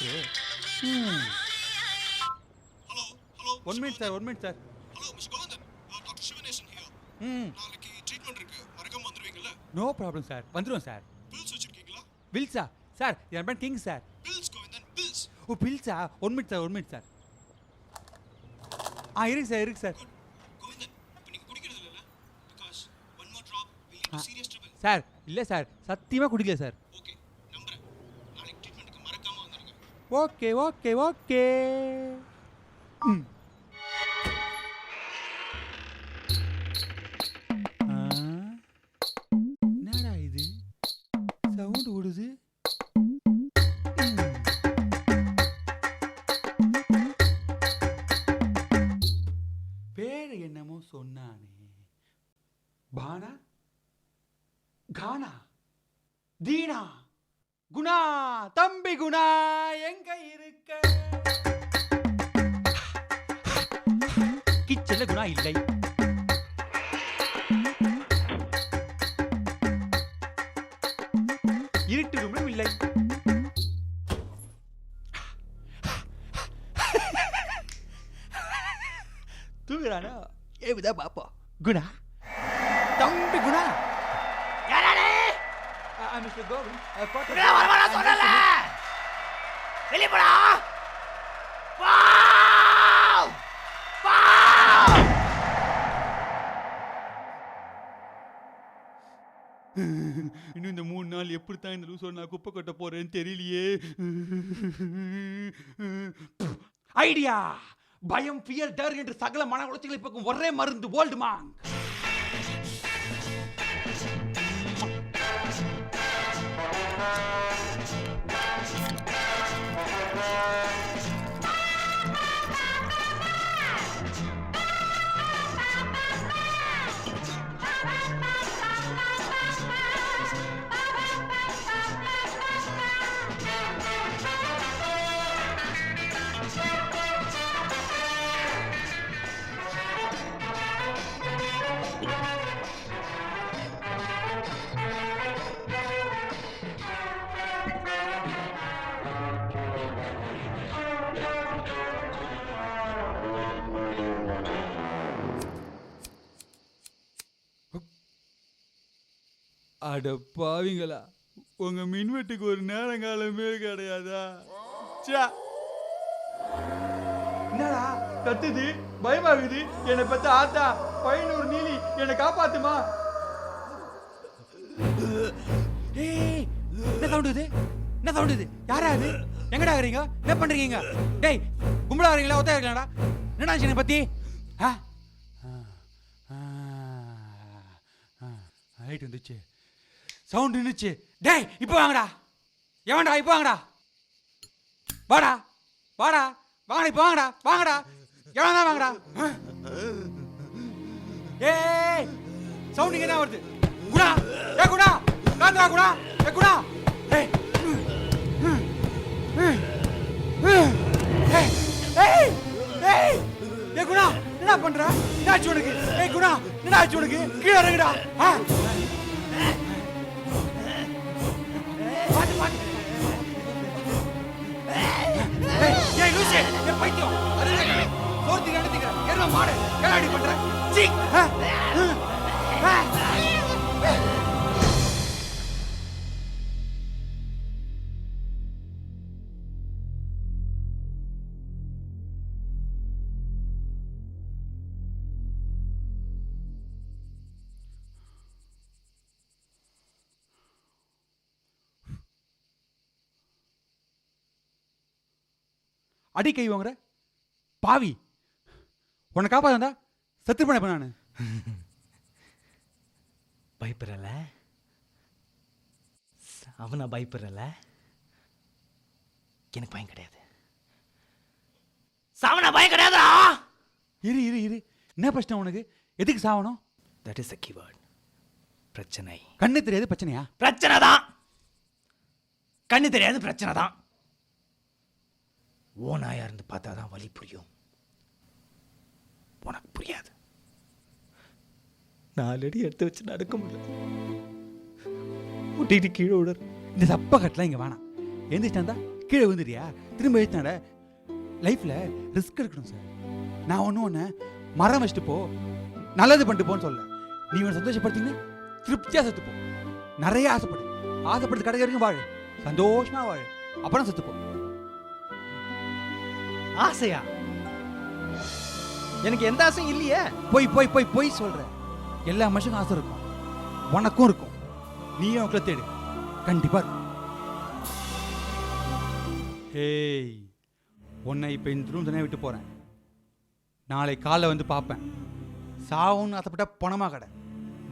Doctor. Hello hello 1 minute sir, 1 minute sir. Hello mister Govindan, doctor Sivanesan here. நாளைக்கு treatment இருக்கு, மறக்காம வந்துருவீங்கல்ல? நோ ப்ராப்ளம் சார், வந்துருவோம் சார். பில்ஸ் வச்சிருக்கீங்களா? பில்ஸா சார்? என் பேர் king sir. Pills Govindan, pills. ஓ பில்ஸா? 1 மினிட் சார், 1 மினிட் சார். இருக்கு சார், இருக்கு சார். கோவிந்தன், இப்போ நீங்க குடிக்கிறது இல்லல? Because one more drop will lead to serious trouble. Sir இல்லை சார், சத்தியமாக குடிக்கல சார். ஓகே, நம்புறேன். நாளைக்கு ட்ரீட்மெண்ட்க்கு மறக்காம வந்துருங்க. Okay okay okay. என்னடா இது சவுண்ட் ஓடுது? பேரு என்னமோ சொன்னானே, பானா, கானா, தீனா, குணா, தம்பி குணா எங்க இருக்க? கிச்சன்ல குணா இல்லை. இருட்டு ரூம்லும் இல்லை. தூங்குறானா? ஏவுதா பாப்பா. குணா, தம்பி குணா. மிஸ்டர் கோவிந்த், வெளிப்படா. இன்னும் இந்த 3 நாள் எப்படித்தான் இந்த லூசோட நான் குப்பை கொட்ட போறேன்னு தெரியலையே. ஐடியா! பயம், ஃபியர், டர் என்று சகல மன உளைச்சலை போக்கும் ஒரே மருந்து ஓல்ட் மாங்க். அட பாவிங்களா, உங்க மின்வெட்டுக்கு ஒரு நேரங்காலமே கிடையாதா? என்னடா கத்துது, பயமாகுது. என்னை பத்த ஆத்தா 500 நீலி என்னை காப்பாத்துமா? ஏய், என்ன சவுண்ட் இது? என்ன சவுண்ட் இது? யாரா இது? எங்கடா இருக்கீங்க? என்ன பண்றீங்க? டேய், கும்பலா இருக்கீங்களா? ஒத்தா இருக்கீங்களா? என்னடா என்னை பத்தி? ரைட் வந்துச்சு, சவுண்ட் நின்னுச்சு. டேய் இப்போ வாங்கடா. எவன்டா இப்போ வாங்கடா? வாடா வாடா வாங்கடா, இப்போ வாங்கடா வாங்கடா. எவன் தான் வாங்கடா? ஏய் சவுண்ட் இங்கே தான் வருது. குணா, ஏ குணா, காந்தா குணா, ஏ குணா. ஏய் ஏய் ஏய் ஏ குணா, என்ன பண்ற? என்னாச்சு உனக்கு? ஏய் குணா, என்னாச்சு உனக்கு? கீழே இறங்குடா. ஏய் லூசி, ஏ பைத்தியம், அருகே சோர்த்தி நடத்திக்கிறேன். என்ன மாடு கேளாடி பண்ற? சீ. அடி கை வாங்குற பாவி, உன்னை காப்பாத்தா செத்து பண்ண நானு. பயப்படுறல அவனா? பயப்படுறல? எனக்கு பயம் கிடையாது. சாவனா பயம் கிடையாதா? இரு இரு இரு, என்ன பிரச்சனை உனக்கு? எதுக்கு சாவணும்? That is a keyword. பிரச்சனை. கண்ணு தெரியாது பிரச்சனையா? பிரச்சனை தான். கண்ணு தெரியாது பிரச்சனை தான். ஓனாயா இருந்து பார்த்தாதான் வலி புரியும். உனக்கு புரியாது. 4 அடி எடுத்து வச்சு நடக்க முடியல. முட்டிட்டு கீழே விடுற. இந்த சப்ப கட்டலாம் இங்க வேணாம். எந்திரிச்சிட்டா கீழே விழுந்துறியா திரும்ப எழுத்தாட. லைஃப்பில் ரிஸ்க் எடுக்கணும் சார். நான் ஒன்று மரம் வச்சுட்டு போ, நல்லது பண்ணிட்டு போன்னு சொல்ல. நீ உன்னை சந்தோஷப்படுத்தின்னு திருப்தியாக செத்துப்போ. நிறைய ஆசைப்படு, ஆசைப்பட்டு கிடைக்க வரைக்கும் வாழு, சந்தோஷமாக வாழு, அப்புறம் செத்துப்போ. ஆசையா? எனக்கு எந்த ஆசையும் இல்லையே. போய் போய் போய் போய் சொல்ற. எல்லா மனுஷனுக்கும் ஆசை இருக்கும், உனக்கும் இருக்கும். நீயும் அவங்கள தேடு, கண்டிப்பா இருக்கும். ஹேய், உன்னை இப்போ இந்த ரூம் தனியாக விட்டு போகிறேன். நாளை காலைல வந்து பார்ப்பேன். சாவுன்னு ஆசைப்பட்டா பணமாக கடை,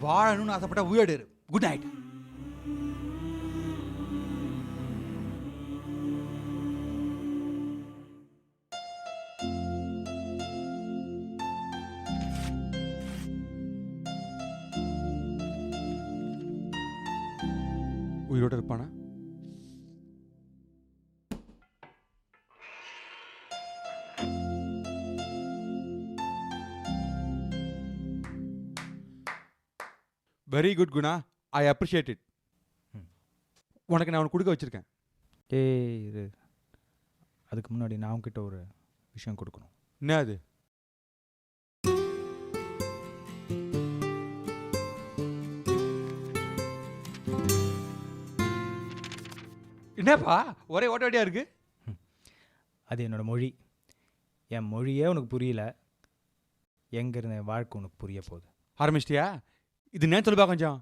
வாழணும்னு ஆசைப்பட்டா உயிரோடு இரு. Good night. உயிரோடு இருப்பானா? Very good Guna, I appreciate it. உனக்கு நான் உனக்கு கொடுக்க வச்சிருக்கேன். ஏய் இது அதுக்கு முன்னாடி நான் உங்ககிட்ட ஒரு விஷயம் கொடுக்கணும். என்ன அது? என்னப்பா ஒரே ஓட்டோடியா இருக்கு? அது என்னோட மொழி. என் மொழியே உனக்கு புரியல, எங்கே இருந்த என் வாழ்க்கை உனக்கு புரிய போகுது. ஆரம்பிச்சிட்டியா? இது நேரம் சொல்லுப்பா கொஞ்சம்.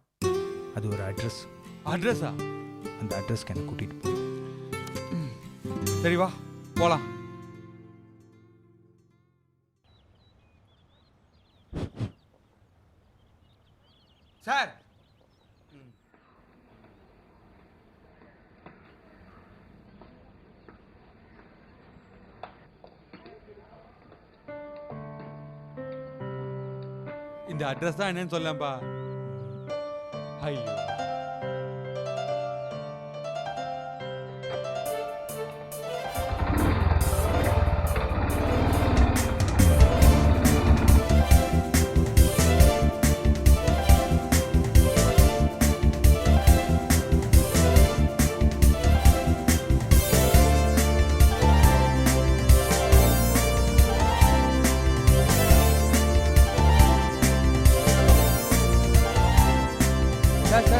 அது ஒரு அட்ரஸ். அட்ரஸா? அந்த அட்ரஸ்க்கு என்னை கூட்டிகிட்டு போ. சரி வா போலாம். சார், இந்த அட்ரஸ் தான் என்னன்னு சொல்லப்பா. ஐயோ,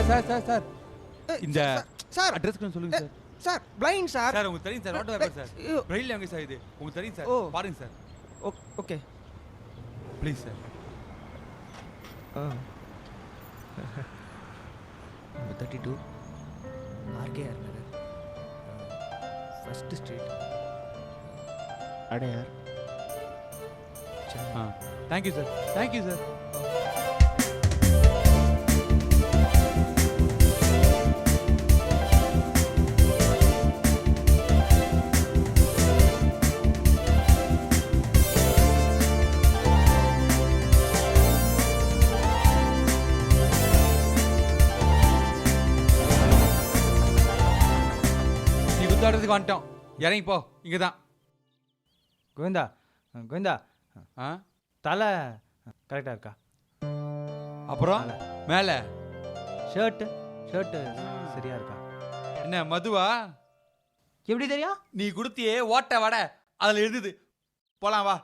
சார் சார் சார் இந்த சார் அட்ரஸ் கொஞ்சம் சொல்லுங்க sir. Sir blind sir. Sir உங்களுக்கு தெரியும் sir, what paper sir, braille language sir, இது உங்களுக்கு தெரியும் சார். ஓ. பாருங்க sir okay. Please sir. 32 RKR Nagar, first street, Adyar, Chennai. Thank you sir, thank you sir. குத்தாடுறதுக்கு வந்துட்டோம், இறங்கி போ. இங்கே தான். கோவிந்தா, கோவிந்தா, ஆ தலை கரெக்டாக இருக்கா? அப்புறம் மேலே ஷர்ட்டு சரியா இருக்கா? என்ன மதுவா? எப்படி தெரியும்? நீ கொடுத்தியே ஓட்ட வடை அதில் எழுதுது. போலாம் வா.